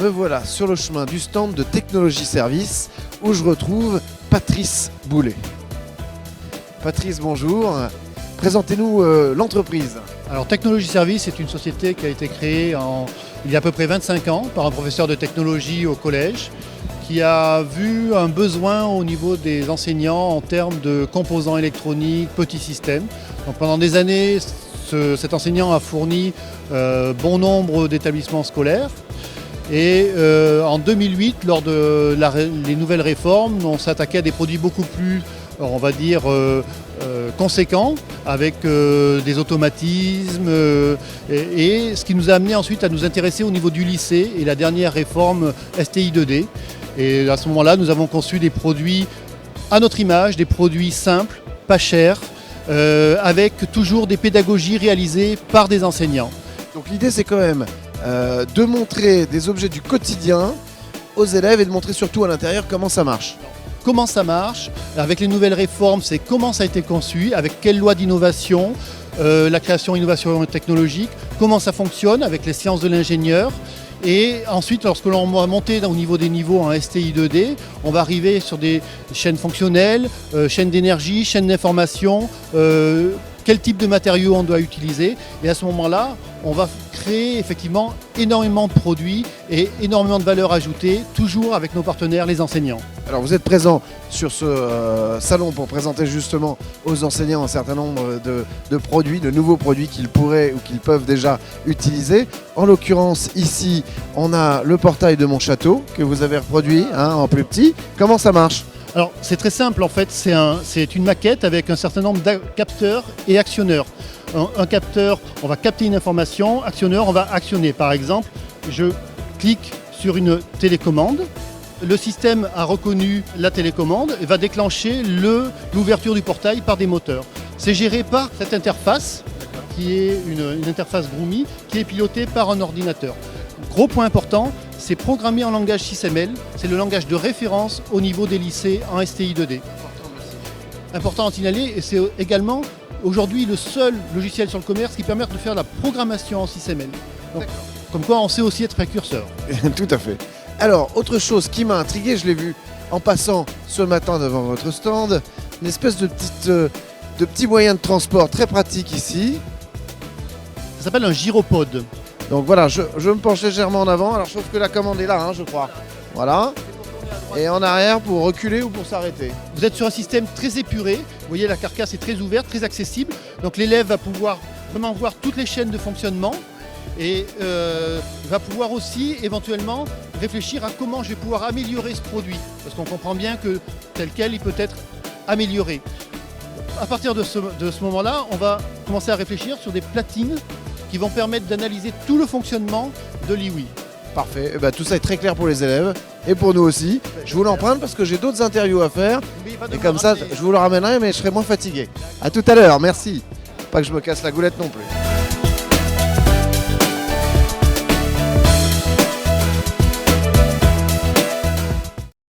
revoilà sur le chemin du stand de Technologie Service où je retrouve Patrice Boulet. Patrice, bonjour. Présentez-nous l'entreprise. Alors Technologie Service est une société qui a été créée il y a à peu près 25 ans par un professeur de technologie au collège qui a vu un besoin au niveau des enseignants en termes de composants électroniques, petits systèmes. Donc pendant des années, cet enseignant a fourni bon nombre d'établissements scolaires. Et en 2008, lors de les nouvelles réformes, on s'attaquait à des produits beaucoup plus, on va dire, conséquents, avec des automatismes, et ce qui nous a amené ensuite à nous intéresser au niveau du lycée et la dernière réforme STI 2D. Et à ce moment-là, nous avons conçu des produits à notre image, des produits simples, pas chers, avec toujours des pédagogies réalisées par des enseignants. Donc l'idée c'est quand même de montrer des objets du quotidien aux élèves et de montrer surtout à l'intérieur comment ça marche. Comment ça marche, avec les nouvelles réformes, c'est comment ça a été conçu, avec quelle loi d'innovation, la création, innovation technologique, comment ça fonctionne avec les sciences de l'ingénieur. Et ensuite, lorsque l'on va monter au niveau des niveaux en STI 2D, on va arriver sur des chaînes fonctionnelles, chaînes d'énergie, chaînes d'information, quel type de matériaux on doit utiliser. Et à ce moment-là, on va créer effectivement énormément de produits et énormément de valeur ajoutée, toujours avec nos partenaires, les enseignants. Alors vous êtes présent sur ce salon pour présenter justement aux enseignants un certain nombre de produits, de nouveaux produits qu'ils pourraient ou qu'ils peuvent déjà utiliser. En l'occurrence ici, on a le portail de mon château que vous avez reproduit en plus petit. Comment ça marche ? Alors c'est très simple en fait, c'est une maquette avec un certain nombre de capteurs et actionneurs. Un capteur, on va capter une information, actionneur, on va actionner. Par exemple, je clique sur une télécommande, le système a reconnu la télécommande et va déclencher l'ouverture du portail par des moteurs. C'est géré par cette interface, qui est une interface Groomy, qui est pilotée par un ordinateur. Gros point important, c'est programmé en langage SysML, c'est le langage de référence au niveau des lycées en STI 2D. Important à signaler, et c'est également aujourd'hui le seul logiciel sur le commerce qui permet de faire la programmation en SysML. Donc, comme quoi on sait aussi être précurseur. Tout à fait. Alors, autre chose qui m'a intrigué, je l'ai vu en passant ce matin devant votre stand, une espèce de petit moyen de transport très pratique ici. Ça s'appelle un gyropode. Donc voilà, je me penche légèrement en avant, alors sauf que la commande est là, je crois. Voilà. Et en arrière pour reculer ou pour s'arrêter. Vous êtes sur un système très épuré, vous voyez la carcasse est très ouverte, très accessible. Donc l'élève va pouvoir vraiment voir toutes les chaînes de fonctionnement et va pouvoir aussi éventuellement réfléchir à comment je vais pouvoir améliorer ce produit. Parce qu'on comprend bien que tel quel il peut être amélioré. À partir de ce moment-là, on va commencer à réfléchir sur des platines qui vont permettre d'analyser tout le fonctionnement de l'IWI. Parfait, tout ça est très clair pour les élèves et pour nous aussi. Je vous l'emprunte parce que j'ai d'autres interviews à faire et comme ça je vous le ramènerai mais je serai moins fatigué. A tout à l'heure, merci. Pas que je me casse la goulette non plus.